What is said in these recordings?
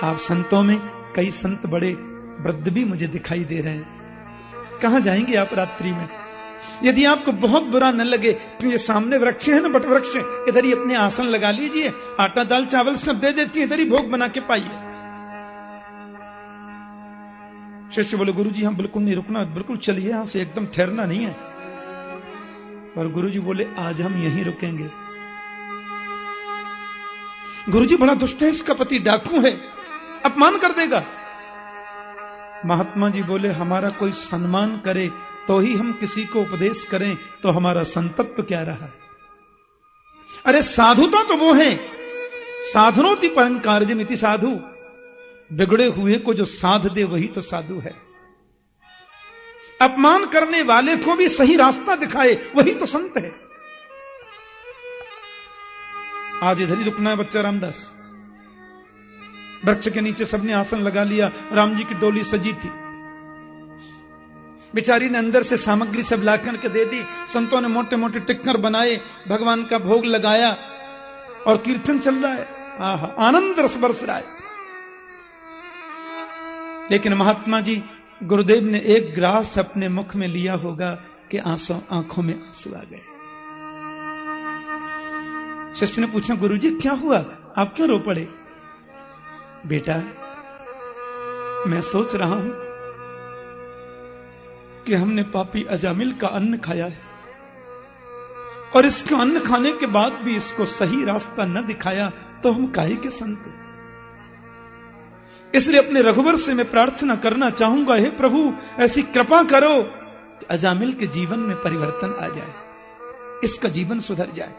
आप संतों में कई संत बड़े वृद्ध भी मुझे दिखाई दे रहे हैं। कहां जाएंगे आप रात्रि में? यदि आपको बहुत बुरा न लगे तो ये सामने वृक्ष है ना, बट वृक्ष, इधर ही अपने आसन लगा लीजिए, आटा दाल चावल सब दे देती है, इधर ही भोग बना के पाइए। शिष्य बोले गुरुजी हम बिल्कुल नहीं रुकना, बिल्कुल चलिए यहां से, एकदम ठहरना नहीं है। पर गुरुजी बोले आज हम यहीं रुकेंगे। गुरुजी बड़ा दुष्ट है, इसका पति डाकू है, अपमान कर देगा। महात्मा जी बोले हमारा कोई सम्मान करे तो ही हम किसी को उपदेश करें, तो हमारा संतत्व क्या रहा? अरे साधुता तो वो है, साधनोति परं कार्यमिति साधु, बिगड़े हुए को जो साध दे वही तो साधु है। अपमान करने वाले को भी सही रास्ता दिखाए वही तो संत है। आज इधर ही रुकना है बच्चा रामदास। वृक्ष के नीचे सबने आसन लगा लिया, राम जी की डोली सजी थी, बेचारी ने अंदर से सामग्री सब लाकर के दे दी। संतों ने मोटे मोटे टिक्कर बनाए, भगवान का भोग लगाया और कीर्तन चल रहा है। आहा, आनंद रस बरस रहा है। लेकिन महात्मा जी गुरुदेव ने एक ग्रास अपने मुख में लिया होगा कि आंखों में आंसू आ गए। शिष्य ने पूछा गुरुजी क्या हुआ, आप क्यों रो पड़े? बेटा मैं सोच रहा हूं कि हमने पापी अजामिल का अन्न खाया है और इसका अन्न खाने के बाद भी इसको सही रास्ता न दिखाया, तो हम काहे के संत? इसलिए अपने रघुवर से मैं प्रार्थना करना चाहूंगा, हे प्रभु ऐसी कृपा करो कि अजामिल के जीवन में परिवर्तन आ जाए, इसका जीवन सुधर जाए।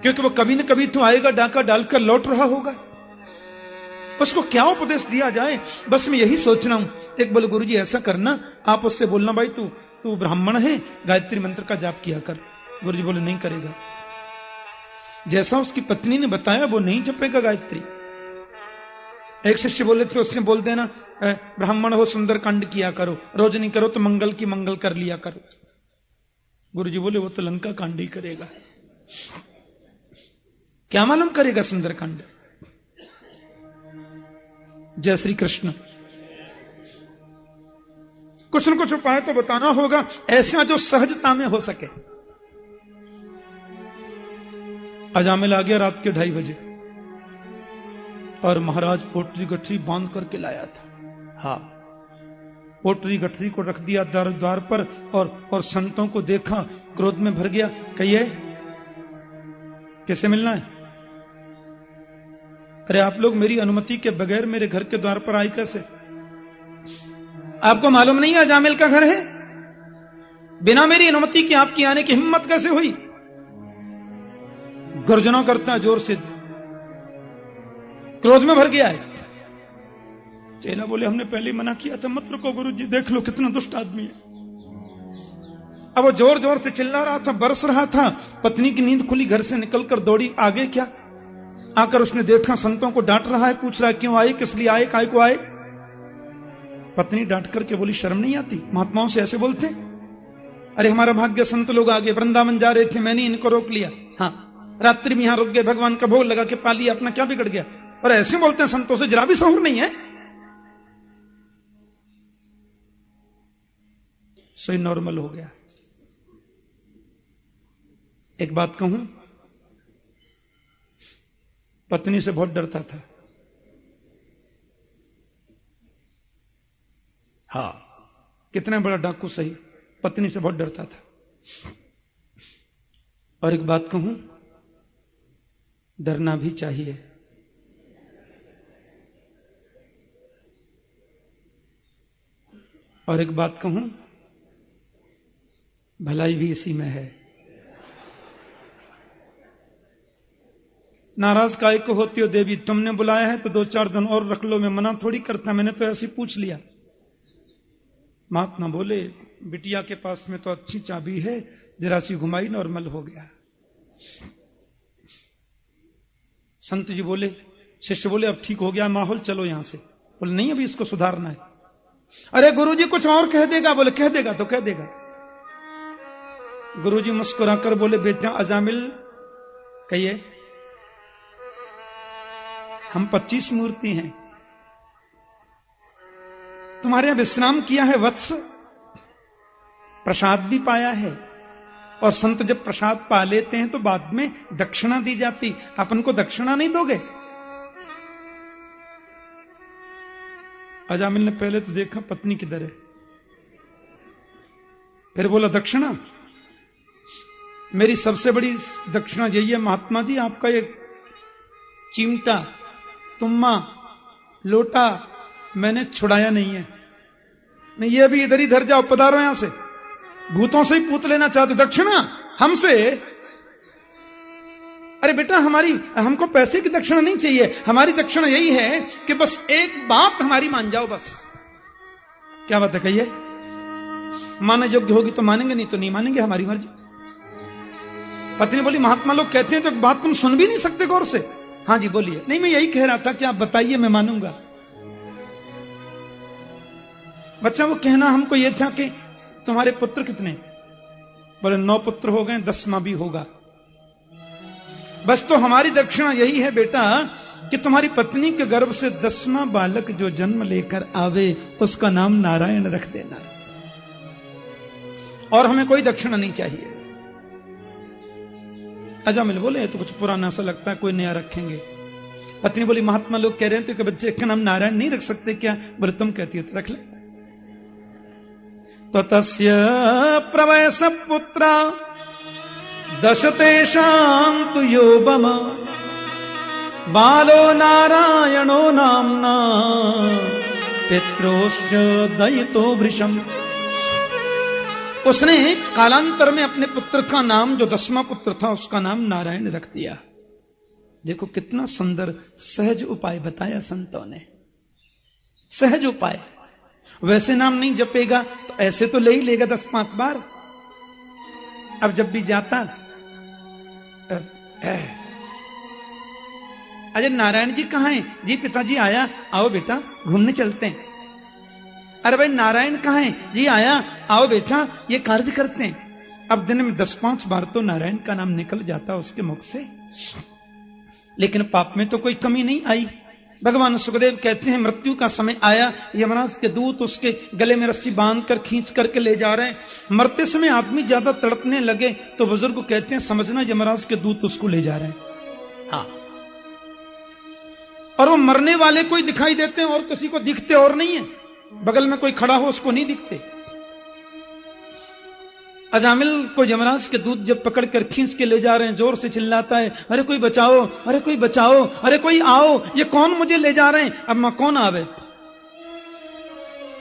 क्योंकि वो कभी न कभी तो आएगा, डाका डालकर लौट रहा होगा, उसको क्या उपदेश दिया जाए? बस मैं यही सोच रहा हूं। एक बोले गुरुजी ऐसा करना, आप उससे बोलना भाई तू ब्राह्मण है, गायत्री मंत्र का जाप किया कर। गुरुजी बोले नहीं करेगा। जैसा उसकी पत्नी ने बताया वो नहीं जपेगा गायत्री। एक शिष्य बोले थे उससे बोल देना ब्राह्मण हो सुंदरकांड किया करो, रोज नहीं करो तो मंगल की मंगल कर लिया करो। गुरुजी बोले वो तो लंका कांड ही करेगा, क्या मालूम करेगा सुंदरकांड। जय श्री कृष्ण। कुछ न कुछ उपाय तो बताना होगा ऐसा जो सहजता में हो सके। अजामिल आ गया रात के 2:30 बजे और महाराज पोटरी गठरी बांध करके लाया था। हाँ, पोटरी गठरी को रख दिया द्वार पर और संतों को देखा, क्रोध में भर गया। कहिए कैसे मिलना है? अरे आप लोग मेरी अनुमति के बगैर मेरे घर के द्वार पर आए कैसे? आपको मालूम नहीं है अजामिल का घर है? बिना मेरी अनुमति के आपकी आने की हिम्मत कैसे हुई? गर्जना करता जोर से, क्रोध में भर गया है। चेला बोले हमने पहले मना किया था, मत रुको गुरुजी, देख लो कितना दुष्ट आदमी है। अब वो जोर जोर से चिल्ला रहा था, बरस रहा था। पत्नी की नींद खुली, घर से निकलकर दौड़ी। आगे क्या? आकर उसने देखा संतों को डांट रहा है, पूछ रहा है क्यों आए, किस लिए आए, काय को आए। पत्नी डांट करके बोली शर्म नहीं आती, महात्माओं से ऐसे बोलते? अरे हमारा भाग्य संत लोग आगे वृंदावन जा रहे थे, मैंने इनको रोक लिया। हाँ, रात्रि में यहां रुक गए, भगवान का भोग लगा के पा लिया, अपना क्या बिगड़ गया? और ऐसे बोलते हैं संतों से, जरा भी सहूर नहीं है। सही नॉर्मल हो गया। एक बात कहूं, पत्नी से बहुत डरता था। हाँ, कितना बड़ा डाकू सही, पत्नी से बहुत डरता था। और एक बात कहूं, डरना भी चाहिए। और एक बात कहूं, भलाई भी इसी में है। नाराज काय को होती हो देवी, तुमने बुलाया है तो 2-4 दिन और रख लो, मैं मना थोड़ी करता, मैंने तो ऐसे पूछ लिया। महात्मा बोले बिटिया के पास में तो अच्छी चाबी है, जरा सी घुमाई नॉर्मल हो गया। संत जी बोले, शिष्य बोले अब ठीक हो गया माहौल, चलो यहां से। बोले नहीं अभी इसको सुधारना है। अरे गुरुजी कुछ और कह देगा। बोले कह देगा तो कह देगा। गुरुजी मुस्कुराकर बोले बेटा अजामिल, कहिए। हम 25 मूर्ति हैं। तुम्हारे यहां विश्राम किया है वत्स, प्रसाद भी पाया है, और संत जब प्रसाद पा लेते हैं तो बाद में दक्षिणा दी जाती, अपन को दक्षिणा नहीं दोगे? अजामिल ने पहले तो देखा पत्नी किधर है, फिर बोला दक्षिणा। मेरी सबसे बड़ी दक्षिणा यही है महात्मा जी, आपका ये चिमटा, तुम्मा, लोटा मैंने छुड़ाया नहीं है। नहीं, ये अभी इधर ही धर जाओ, पधारो यहां से। भूतों से ही पूत लेना चाहते दक्षिणा हमसे? अरे बेटा, हमको पैसे की दक्षिणा नहीं चाहिए, हमारी दक्षिणा यही है कि बस एक बात हमारी मान जाओ बस। क्या बात है, कहिए। माने योग्य होगी तो मानेंगे, नहीं तो नहीं मानेंगे, हमारी मर्जी। पत्नी बोली महात्मा लोग कहते हैं तो बात तुम सुन भी नहीं सकते गौर से। हाँ जी बोलिए। नहीं, मैं यही कह रहा था कि आप बताइए, मैं मानूंगा। बच्चा वो कहना हमको यह था कि तुम्हारे पुत्र कितने? बोले 9 पुत्र हो गए, 10वां भी होगा। बस तो हमारी दक्षिणा यही है बेटा कि तुम्हारी पत्नी के गर्भ से 10वां बालक जो जन्म लेकर आवे उसका नाम नारायण रख देना, और हमें कोई दक्षिणा नहीं चाहिए। अजामिल बोले तो कुछ पुराना सा लगता है, कोई नया रखेंगे। पत्नी बोली महात्मा लोग कह रहे हैं तो कि बच्चे का नाम नारायण नहीं रख सकते क्या? बोले तुम कहती हो तो रख ले। तो तस्य प्रवयस पुत्रा 10 तेषां तु योबम बालो नारायणो नाम्ना पित्रोश्च दयितो वृषम। उसने कालांतर में अपने पुत्र का नाम, जो 10वां पुत्र था, उसका नाम नारायण रख दिया। देखो कितना सुंदर सहज उपाय बताया संतों ने, सहज उपाय। वैसे नाम नहीं जपेगा तो ऐसे तो ले ही लेगा 10-5 बार। अब जब भी जाता, अजय नारायण जी कहां हैं? जी पिताजी आया। आओ बेटा घूमने चलते हैं। अरे भाई नारायण कहां हैं? जी आया। आओ बेटा ये कार्य करते हैं। अब दिन में 10-5 बार तो नारायण का नाम निकल जाता उसके मुख से, लेकिन पाप में तो कोई कमी नहीं आई। भगवान सुखदेव कहते हैं मृत्यु का समय आया, यमराज के दूत उसके गले में रस्सी बांधकर खींच करके ले जा रहे हैं। मरते समय आदमी ज्यादा तड़पने लगे तो बुजुर्ग कहते हैं समझना यमराज के दूत उसको ले जा रहे हैं। हाँ, और वो मरने वाले को ही दिखाई देते हैं और किसी को दिखते और नहीं है। बगल में कोई खड़ा हो उसको नहीं दिखते। अजामिल को यमराज के दूत जब पकड़कर खींच के ले जा रहे हैं, जोर से चिल्लाता है अरे कोई बचाओ, अरे कोई बचाओ, अरे कोई आओ, ये कौन मुझे ले जा रहे हैं? अब मैं कौन आवे?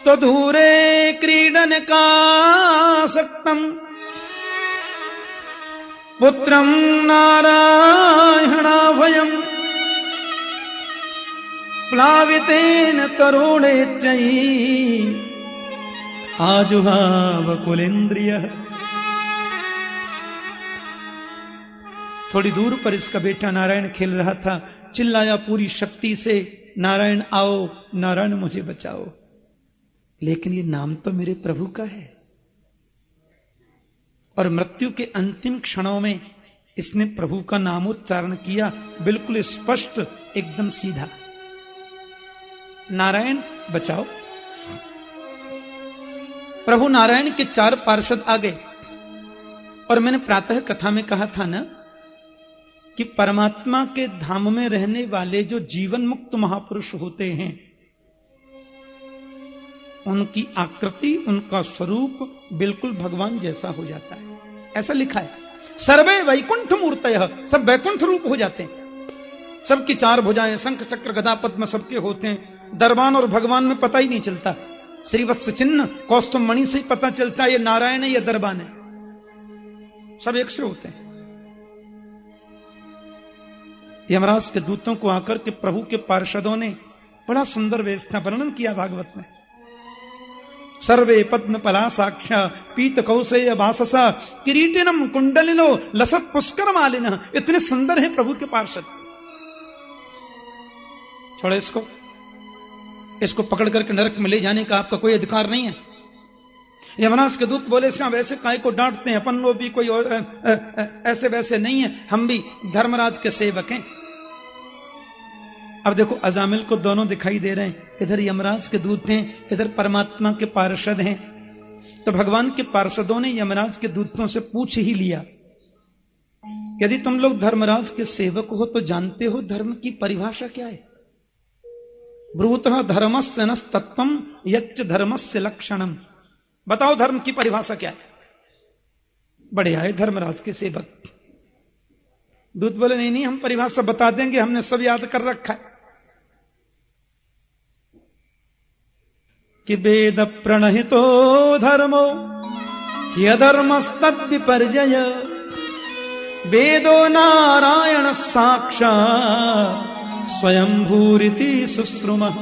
तो धूरे क्रीडन का सक्तम पुत्रम नारायणा भयम प्लावितेन तरुणे चई आजुहाव कुलेन्द्रिय। थोड़ी दूर पर इसका बेटा नारायण खेल रहा था, चिल्लाया पूरी शक्ति से नारायण आओ, नारायण मुझे बचाओ। लेकिन ये नाम तो मेरे प्रभु का है। और मृत्यु के अंतिम क्षणों में इसने प्रभु का नामोच्चारण किया, बिल्कुल स्पष्ट, एकदम सीधा, नारायण बचाओ। प्रभु नारायण के 4 पार्षद आ गए। और मैंने प्रातः कथा में कहा था ना कि परमात्मा के धाम में रहने वाले जो जीवन मुक्त महापुरुष होते हैं, उनकी आकृति, उनका स्वरूप बिल्कुल भगवान जैसा हो जाता है। ऐसा लिखा है, सर्वे वैकुंठ मूर्तयः, सब वैकुंठ रूप हो जाते हैं। सबकी 4 भुजाएं, शंख चक्र गदा पद्म सबके होते हैं। दरबान और भगवान में पता ही नहीं चलता। श्रीवत्स चिन्ह कौस्तुभ मणि से ही पता चलता है ये नारायण है ये दरबान है। सब एक से होते हैं। यमराज के दूतों को आकर के प्रभु के पार्षदों ने बड़ा सुंदर व्यवस्था वर्णन किया भागवत में। सर्वे पद्म पलासाक्षा पीत कौशेय वाससा किरीटिनम कुंडलिनो लसत पुष्कर मालिन। इतने सुंदर है प्रभु के पार्षद। छोड़ो इसको पकड़ करके नरक में ले जाने का आपका कोई अधिकार नहीं है। यमराज के दूत बोले श्याम वैसे काय को डांटते हैं, अपन लोग भी कोई और ऐसे वैसे नहीं है, हम भी धर्मराज के सेवक हैं। अब देखो अजामिल को दोनों दिखाई दे रहे हैं, इधर यमराज के दूत हैं, इधर परमात्मा के पार्षद हैं। तो भगवान के पार्षदों ने यमराज के दूतों से पूछ ही लिया, यदि तुम लोग धर्मराज के सेवक हो तो जानते हो धर्म की परिभाषा क्या है? ब्रूतः धर्मस्य नस्तत्वम् यच्च धर्मस्य लक्षणम। बताओ धर्म की परिभाषा क्या है? बड़े आए धर्मराज के सेवक। दूत बोले नहीं नहीं, हम परिभाषा बता देंगे, हमने सब याद कर रखा है कि वेद प्रणहितो धर्मो यधर्मस्तद् विपर्जय वेदो नारायण साक्षात् स्वयंभूरिति सुश्रुमः।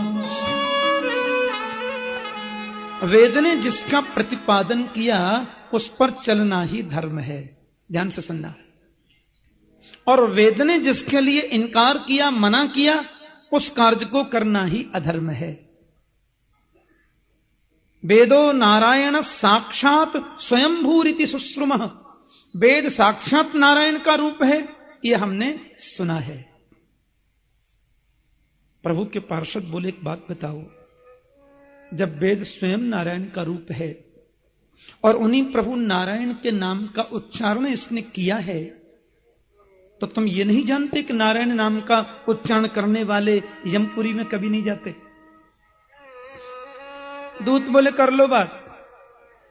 वेद ने जिसका प्रतिपादन किया उस पर चलना ही धर्म है। ध्यान से सुनना। और वेद ने जिसके लिए इनकार किया, मना किया, उस कार्य को करना ही अधर्म है। वेदो नारायण साक्षात स्वयंभूरिति सुश्रुमः। वेद साक्षात नारायण का रूप है, यह हमने सुना है। प्रभु के पार्षद बोले एक बात बताओ, जब वेद स्वयं नारायण का रूप है और उन्हीं प्रभु नारायण के नाम का उच्चारण इसने किया है, तो तुम ये नहीं जानते कि नारायण नाम का उच्चारण करने वाले यमपुरी में कभी नहीं जाते? दूत बोले कर लो बात,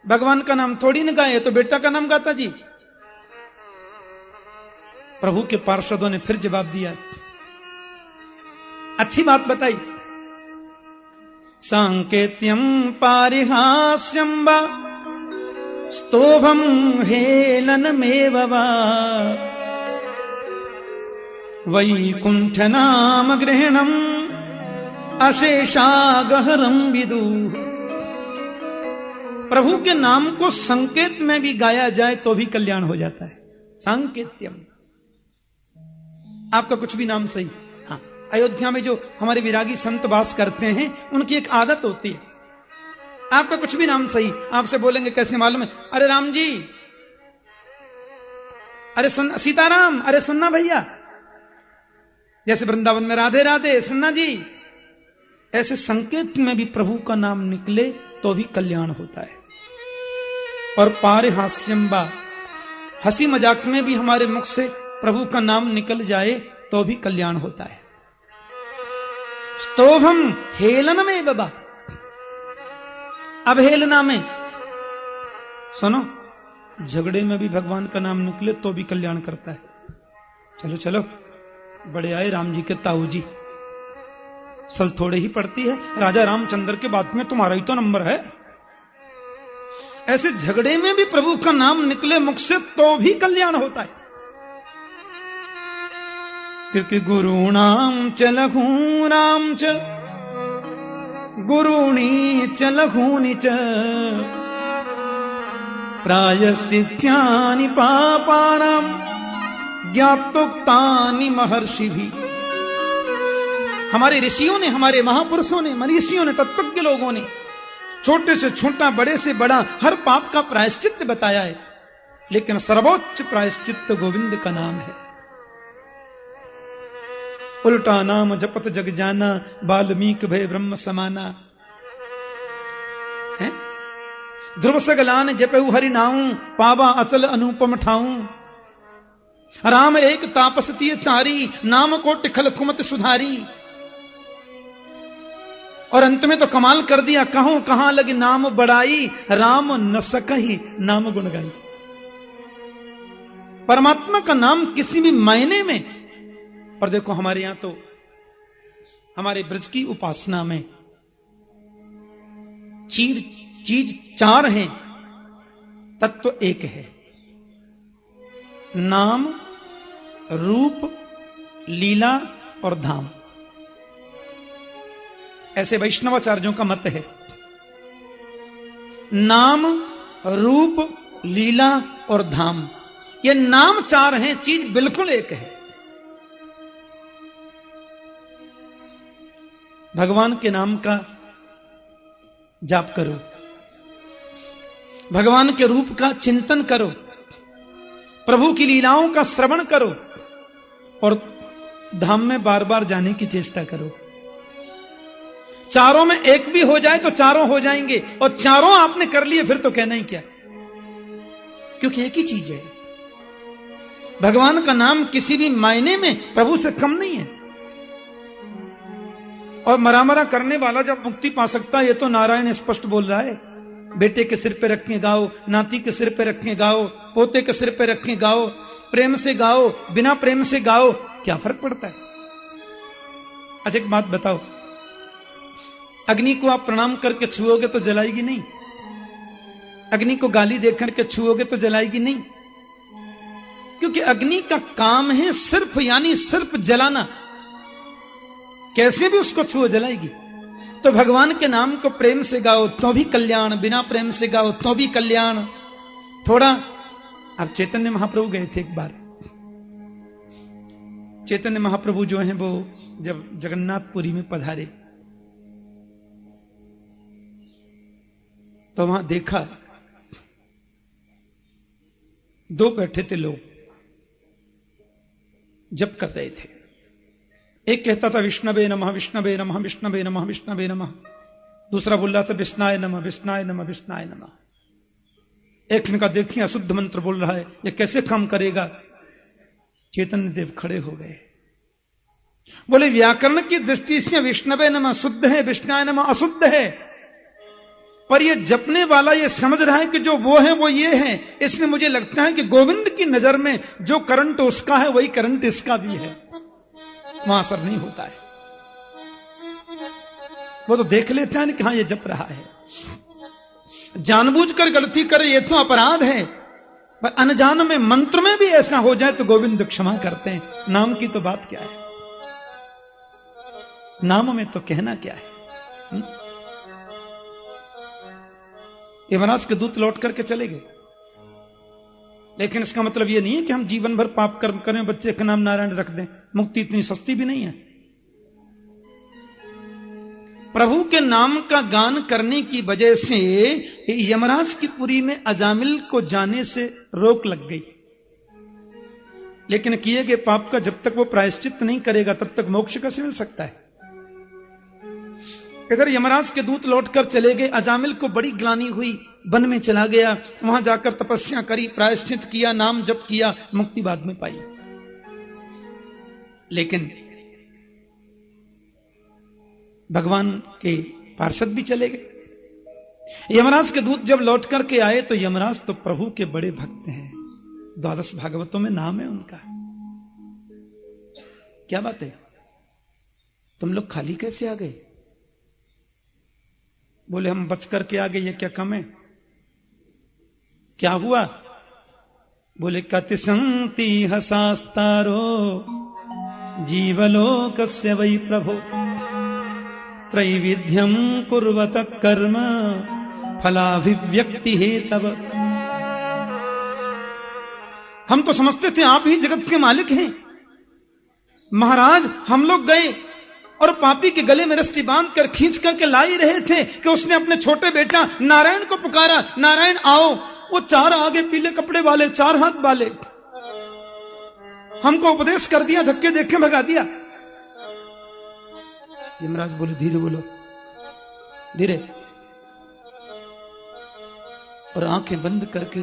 भगवान का नाम थोड़ी न गाए, तो बेटा का नाम गाता जी। प्रभु के पार्षदों ने फिर जवाब दिया, अच्छी बात बताई। सांकेत्यम पारिहास्यम वा स्तोभम हेलनमेव वा वैकुंठ नाम गृहणम अशेषागहरम विदु। प्रभु के नाम को संकेत में भी गाया जाए तो भी कल्याण हो जाता है। सांकेत्यम, आपका कुछ भी नाम सही। हाँ, अयोध्या में जो हमारे विरागी संत वास करते हैं, उनकी एक आदत होती है, आपका कुछ भी नाम सही, आपसे बोलेंगे कैसे मालूम है? अरे राम जी, अरे सुन, सीताराम, अरे सुनना भैया। जैसे वृंदावन में राधे राधे, सुनना जी। ऐसे संकेत में भी प्रभु का नाम निकले तो भी कल्याण होता है। और पारिहास्यम बा, हंसी मजाक में भी हमारे मुख से प्रभु का नाम निकल जाए तो भी कल्याण होता है। स्तोभम हेलन में बाबा, अब हेलना में सुनो, झगड़े में भी भगवान का नाम निकले तो भी कल्याण करता है। चलो चलो, बड़े आए राम जी के ताऊ जी, सल थोड़े ही पड़ती है, राजा रामचंद्र के बात में तुम्हारा ही तो नंबर है। ऐसे झगड़े में भी प्रभु का नाम निकले मुख से तो भी कल्याण होता है। क्योंकि गुरुणाम च लघूनाम च गुरुणी च लघूनि च प्रायश्चित्तानि पापानां ज्ञातोक्तानि महर्षि भी। हमारे ऋषियों ने, हमारे महापुरुषों ने, मनीषियों ने, तत्वज्ञ लोगों ने छोटे से छोटा, बड़े से बड़ा हर पाप का प्रायश्चित्त बताया है, लेकिन सर्वोच्च प्रायश्चित्त गोविंद का नाम है। उल्टा नाम जपत जग जाना, वाल्मीकि भय ब्रह्म समाना। ध्रुव सगलान जपहु हरि नाऊं, पावा अचल अनुपम ठाऊं। राम एक तापस तिय तारी, नाम को टिखल कुमत सुधारी। और अंत में तो कमाल कर दिया, कहूं कहां लगी नाम बड़ाई, राम न सकहि नाम गुण गाई। परमात्मा का नाम किसी भी मायने में, और देखो हमारे यहां तो हमारे ब्रज की उपासना में चीज चार हैं, तत्व एक है। नाम, रूप, लीला और धाम। ऐसे वैष्णवाचार्यों का मत है। नाम, रूप, लीला और धाम, ये नाम चार हैं, चीज बिल्कुल एक है। भगवान के नाम का जाप करो, भगवान के रूप का चिंतन करो, प्रभु की लीलाओं का श्रवण करो और धाम में बार बार जाने की चेष्टा करो। चारों में एक भी हो जाए तो चारों हो जाएंगे, और चारों आपने कर लिए फिर तो कहना ही क्या, क्योंकि एक ही चीज है। भगवान का नाम किसी भी मायने में प्रभु से कम नहीं है। और मरा करने वाला जब मुक्ति पा सकता है, ये तो नारायण स्पष्ट बोल रहा है। बेटे के सिर पे रखें गाओ, नाती के सिर पे रखें गाओ, पोते के सिर पे रखें गाओ, प्रेम से गाओ, बिना प्रेम से गाओ, क्या फर्क पड़ता है। अच्छा एक बात बताओ, अग्नि को आप प्रणाम करके छुओगे तो जलाएगी नहीं, अग्नि को गाली देकर के छुओगे तो जलाएगी नहीं, क्योंकि अग्नि का काम है सिर्फ यानी सिर्फ जलाना, कैसे भी उसको छुओ जलाएगी। तो भगवान के नाम को प्रेम से गाओ तो भी कल्याण, बिना प्रेम से गाओ तो भी कल्याण। थोड़ा अब चैतन्य महाप्रभु गए थे एक बार, चैतन्य महाप्रभु जो हैं वो जब जगन्नाथपुरी में पधारे तो वहां देखा दो बैठे थे लोग, जप कर रहे थे। एक कहता था विष्णवे नमः विष्णवे नमः विष्णवे नमः विष्णवे नमः, दूसरा बोल रहा था विष्णाय नमः विष्णाय नमः विष्णाय नमः। एक ने कहा देखिए अशुद्ध मंत्र बोल रहा है, ये कैसे काम करेगा। चैतन्य देव खड़े हो गए, बोले व्याकरण की दृष्टि से विष्णवे नमः शुद्ध है, विष्णाय नमः अशुद्ध है, पर ये जपने वाला ये समझ रहा है कि जो वो है वो ये है, इसलिए मुझे लगता है कि गोविंद की नजर में जो करंट उसका है वही करंट इसका भी है, वहां असर नहीं होता है। वो तो देख लेता है कि हाँ ये जप रहा है। जानबूझकर गलती करे ये तो अपराध है, पर अनजान में मंत्र में भी ऐसा हो जाए तो गोविंद क्षमा करते हैं। नाम की तो बात क्या है, नाम में तो कहना क्या है। यमराज के दूत लौट करके चले गए, लेकिन इसका मतलब यह नहीं है कि हम जीवन भर पाप कर्म करें, बच्चे का नाम नारायण रख दें। मुक्ति इतनी सस्ती भी नहीं है। प्रभु के नाम का गान करने की वजह से यमराज की पुरी में अजामिल को जाने से रोक लग गई, लेकिन किए गए पाप का जब तक वो प्रायश्चित नहीं करेगा तब तक मोक्ष कैसे मिल सकता है। इधर यमराज के दूत लौटकर चले गए, अजामिल को बड़ी ग्लानि हुई, वन में चला गया, वहां जाकर तपस्या करी, प्रायश्चित किया, नाम जप किया, मुक्ति बाद में पाई। लेकिन भगवान के पार्षद भी चले गए। यमराज के दूत जब लौट करके आए तो यमराज तो प्रभु के बड़े भक्त हैं, 12 भागवतों में नाम है उनका। क्या बात है, तुम लोग खाली कैसे आ गए? बोले हम बच करके आ गए, ये क्या कम है? क्या हुआ? बोले कतिसंति हसास्तारो जीवलोकस्य वै प्रभो त्रैविध्यम कुर्वत कर्म फलाभिव्यक्ति हेतव। हम तो समझते थे आप ही जगत के मालिक हैं महाराज। हम लोग गए और पापी के गले में रस्सी बांध कर खींच करके ला ही रहे थे कि उसने अपने छोटे बेटा नारायण को पुकारा, नारायण आओ। वो 4 आगे पीले कपड़े वाले, 4 हाथ वाले, हमको उपदेश कर दिया, धक्के देखे भगा दिया। यमराज बोले धीरे बोलो, धीरे, और आंखें बंद करके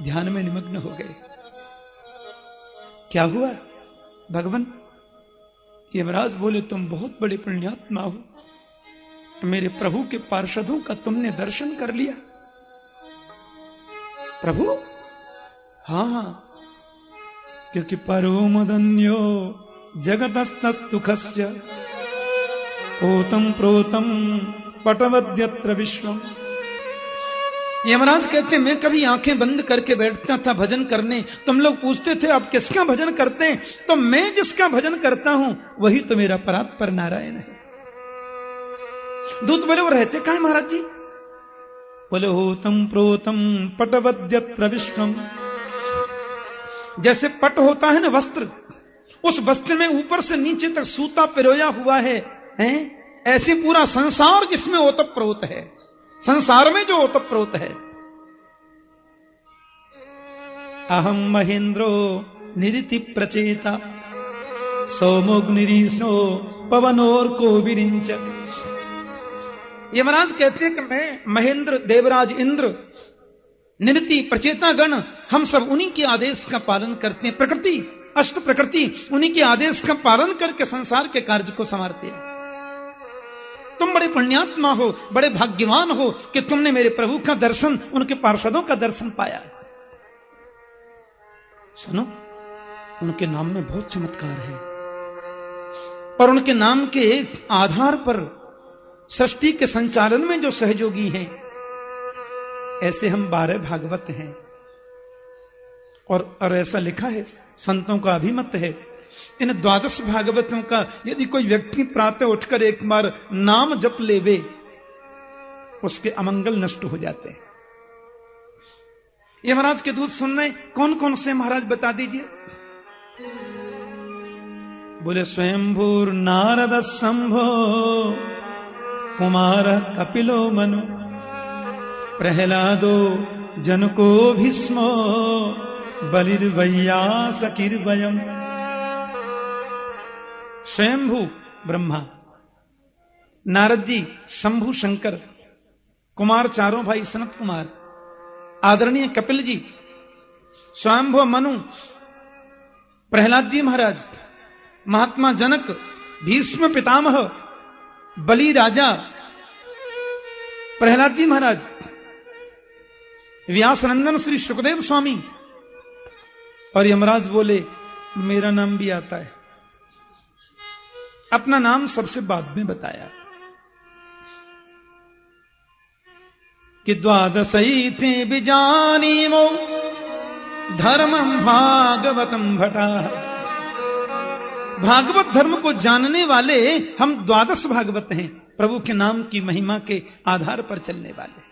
ध्यान में निमग्न हो गए। क्या हुआ भगवान? यमराज बोले तुम बहुत बड़े पुण्यात्मा हो, मेरे प्रभु के पार्षदों का तुमने दर्शन कर लिया। प्रभु? हाँ, क्योंकि परोमदन्यो जगतस्तुखस्य ओतम प्रोतम पटवद्यत्र विश्वम। यमराज कहते मैं कभी आंखें बंद करके बैठता था भजन करने, तुम लोग पूछते थे आप किसका भजन करते हैं, तो मैं जिसका भजन करता हूं वही तो मेरा परात्पर नारायण है। दूत बोले वो रहते कहां महाराज जी? बोले होतम प्रोतम पटवद्यत्र विश्वम। जैसे पट होता है ना वस्त्र, उस वस्त्र में ऊपर से नीचे तक सूता पिरोया हुआ है, ऐसे पूरा संसार जिसमें ओतप्रोत है, संसार में जो ओतप्रोत है। अहम महेंद्रो निरिति प्रचेता सौमोग्निरीशो पवनोर को विरिंच। यमराज कहते हैं कि मैं, महेंद्र, देवराज इंद्र, निरति, प्रचेता गण, हम सब उन्हीं के आदेश का पालन करते हैं। प्रकृति, अष्ट प्रकृति उन्हीं के आदेश का पालन करके संसार के कार्य को संवारते हैं। तुम बड़े पुण्यात्मा हो, बड़े भाग्यवान हो कि तुमने मेरे प्रभु का दर्शन, उनके पार्षदों का दर्शन पाया। सुनो, उनके नाम में बहुत चमत्कार है और उनके नाम के आधार पर सृष्टि के संचालन में जो सहयोगी हैं, ऐसे हम 12 भागवत हैं। और ऐसा लिखा है, संतों का अभिमत है, इन 12 भागवतों का यदि कोई व्यक्ति प्रातः उठकर एक बार नाम जप लेवे, उसके अमंगल नष्ट हो जाते हैं। ये महाराज के दूत सुन रहे, कौन कौन से महाराज बता दीजिए। बोले स्वयंभूर नारद शंभो कुमार कपिलो मनु प्रहलादो जनको भीष्मो बलिर्वैयासकिर्वयम्। स्वयंभू ब्रह्मा, नारद जी, शंभु शंकर, कुमार चारों भाई सनत कुमार, आदरणीय कपिल जी, स्वयंभू मनु, प्रहलाद जी महाराज, महात्मा जनक, भीष्म पितामह, बलि राजा, प्रहलाद जी महाराज, व्यासनंदन श्री सुखदेव स्वामी। और यमराज बोले मेरा नाम भी आता है। अपना नाम सबसे बाद में बताया कि द्वादशैते बिजानीमो धर्मं भागवतम भटा। भागवत धर्म को जानने वाले हम 12 भागवत हैं, प्रभु के नाम की महिमा के आधार पर चलने वाले।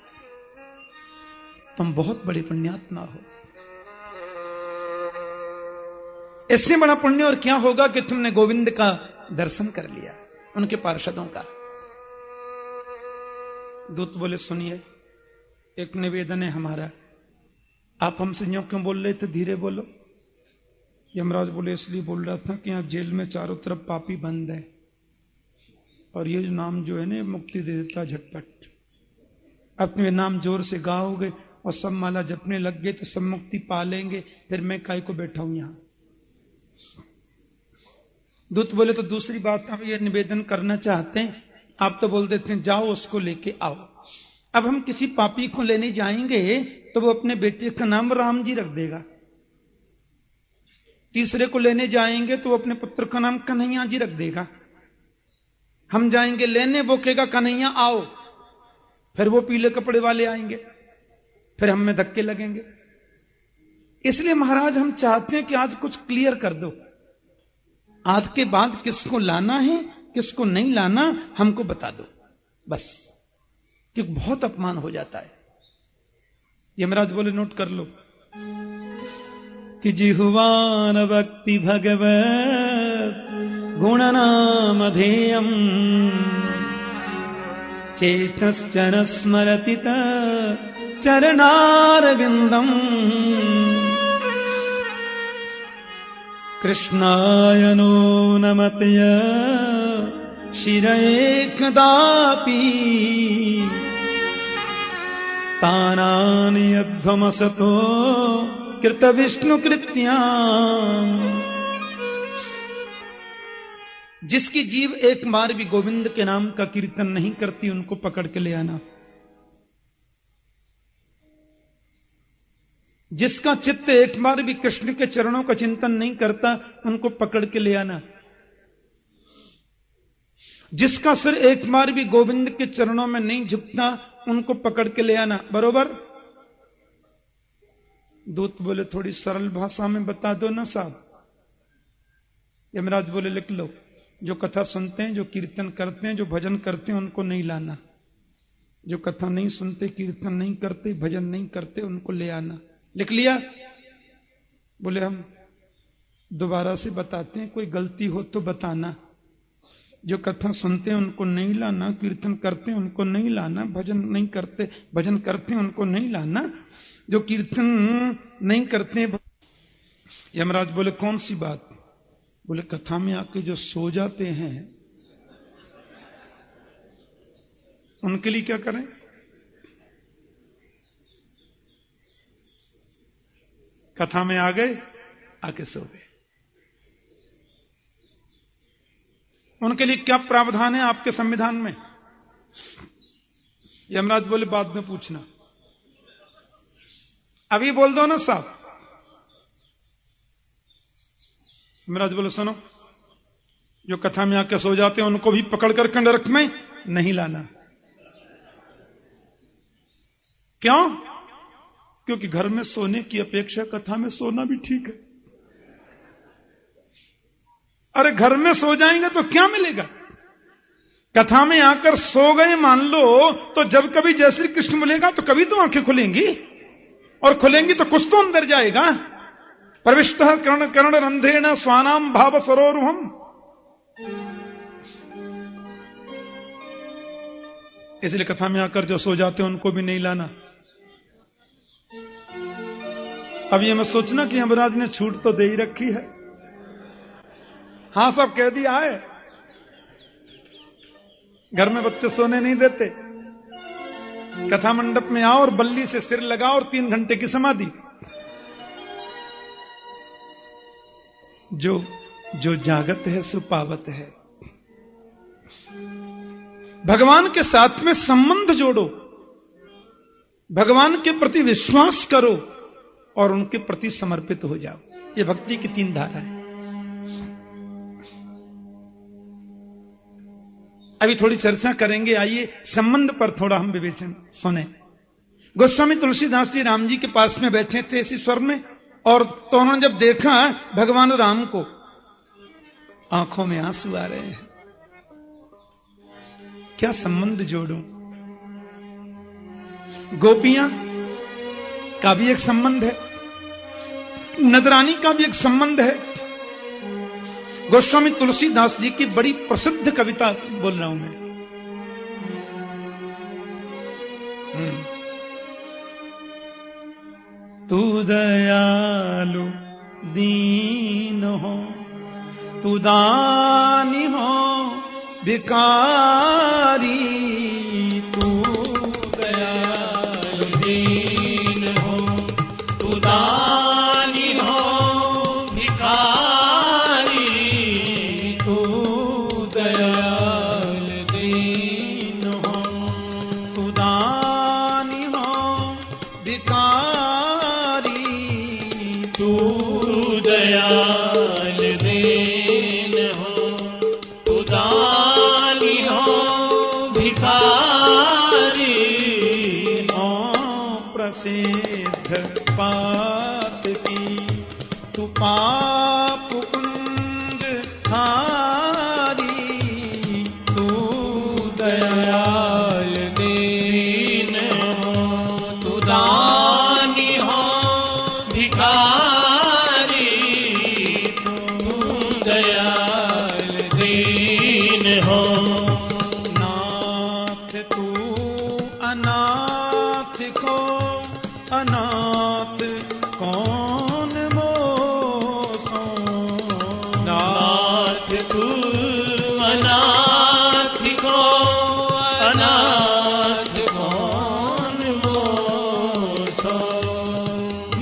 तुम बहुत बड़े पुण्यात्मा हो। इससे बड़ा पुण्य और क्या होगा कि तुमने गोविंद का दर्शन कर लिया, उनके पार्षदों का। दूत बोले सुनिए, एक निवेदन है हमारा। आप हमसे यूं क्यों बोल रहे थे, धीरे बोलो। यमराज बोले इसलिए बोल रहा था कि यहां जेल में चारों तरफ पापी बंद है और ये नाम जो है ना मुक्ति दे देता झटपट। अपने नाम जोर से गाओगे और सब माला जपने लग गए तो सब मुक्ति पा लेंगे, फिर मैं काय को बैठा हूं यहां। दूत बोले तो दूसरी बात हम ये निवेदन करना चाहते हैं। आप तो बोल देते हैं जाओ उसको लेके आओ। अब हम किसी पापी को लेने जाएंगे तो वो अपने बेटे का नाम राम जी रख देगा। तीसरे को लेने जाएंगे तो वो अपने पुत्र का नाम कन्हैया जी रख देगा। हम जाएंगे लेने, वो कहेगा कन्हैया आओ, फिर वो पीले कपड़े वाले आएंगे, फिर हम में धक्के लगेंगे। इसलिए महाराज हम चाहते हैं कि आज कुछ क्लियर कर दो। आज के बाद किसको लाना है किसको नहीं लाना हमको बता दो बस, क्योंकि बहुत अपमान हो जाता है। यमराज बोले नोट कर लो कि जिह्वान भक्ति भगवत गुणनामधेयम् चेतश्चन स्मरति चरणारविन्दम् कृष्णाय नो नमतय शिरये कदापि तानानि यध्वमसतो कृत विष्णु कृत्या। जिसकी जीव एक बार भी गोविंद के नाम का कीर्तन नहीं करती उनको पकड़ के ले आना। जिसका चित्त एक बार भी कृष्ण के चरणों का चिंतन नहीं करता उनको पकड़ के ले आना। जिसका सिर एक बार भी गोविंद के चरणों में नहीं झुकता उनको पकड़ के ले आना। बरोबर? दूत बोले थोड़ी सरल भाषा में बता दो ना साहब। यमराज बोले लिख लो, जो कथा सुनते हैं, जो कीर्तन करते हैं, जो भजन करते हैं उनको नहीं लाना। जो कथा नहीं सुनते, कीर्तन नहीं करते, भजन नहीं करते उनको ले आना। लिख लिया? बोले हम दोबारा से बताते हैं, कोई गलती हो तो बताना। जो कथा सुनते हैं उनको नहीं लाना, कीर्तन करते हैं उनको नहीं लाना, भजन नहीं करते भजन करते हैं उनको नहीं लाना, जो कीर्तन नहीं करते। यमराज बोले कौन सी बात? बोले कथा में आके जो सो जाते हैं उनके लिए क्या करें? कथा में आ गए, आके सो गए, उनके लिए क्या प्रावधान है आपके संविधान में? यमराज बोले बाद में पूछना, अभी बोल दो ना साहब। यमराज बोले सुनो, जो कथा में आके सो जाते हैं उनको भी पकड़कर कंडरक में नहीं लाना। क्यों? क्योंकि घर में सोने की अपेक्षा कथा में सोना भी ठीक है। अरे घर में सो जाएंगे तो क्या मिलेगा? कथा में आकर सो गए मान लो, तो जब कभी जय श्री कृष्ण मिलेगा तो कभी तो आंखें खुलेंगी, और खुलेंगी तो कुछ तो अंदर जाएगा। प्रविष्ट कर्ण कर्ण रंध्रेण स्वानाम भाव सरोरुहम। इसलिए कथा में आकर जो सो जाते हैं उनको भी नहीं लाना। अब ये मैं सोचना कि यमराज ने छूट तो दे ही रखी है। हां सब कह दिया है, घर में बच्चे सोने नहीं देते, कथा मंडप में आओ और बल्ली से सिर लगाओ और 3 घंटे की समाधि। जो जागत है सो पावत है। भगवान के साथ में संबंध जोड़ो, भगवान के प्रति विश्वास करो और उनके प्रति समर्पित हो जाओ। ये भक्ति की 3 धारा है। अभी थोड़ी चर्चा करेंगे, आइए संबंध पर थोड़ा हम विवेचन सुने। गोस्वामी तुलसीदास जी राम जी के पास में बैठे थे इसी स्वर में, और तो उन्होंने जब देखा भगवान राम को, आंखों में आंसू आ रहे हैं। क्या संबंध जोड़ूं? गोपियां का भी एक संबंध है, नदरानी का भी एक संबंध है। गोस्वामी तुलसीदास जी की बड़ी प्रसिद्ध कविता बोल रहा हूं मैं। तू दयालु दीन हो, तू दानी हो भिखारी, तू दयालु दीन हो, तू दानी हो भिखारी, तू दयालु दीन हो, तू दानी हो भिखारी, तू दयाल दीन हो, तू दानी हो भिखारी, हो प्रसिद्ध पाप की तू पाप कुंज हारी, तू दयाल दीन हो, तू दानी हो भिखारी, तू दयाल दीन हो। नाथ तू अनाथ को अनाथ कौन मोसो, नाथ तू अनाथ को अनाथ कौन मोसो,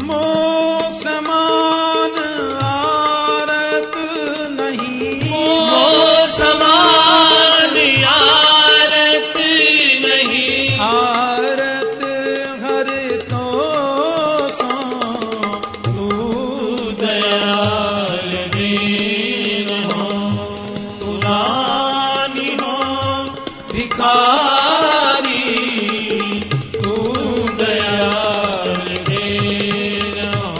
मोह समान आरत नहीं, मोह समान आरत नहीं, आरत हर तो सो, तू दयाल दीन हो, तू दानी हो भिखारी, तू दयाल दीन हो।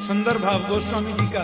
सुंदर भाव गोस्वामी जी का।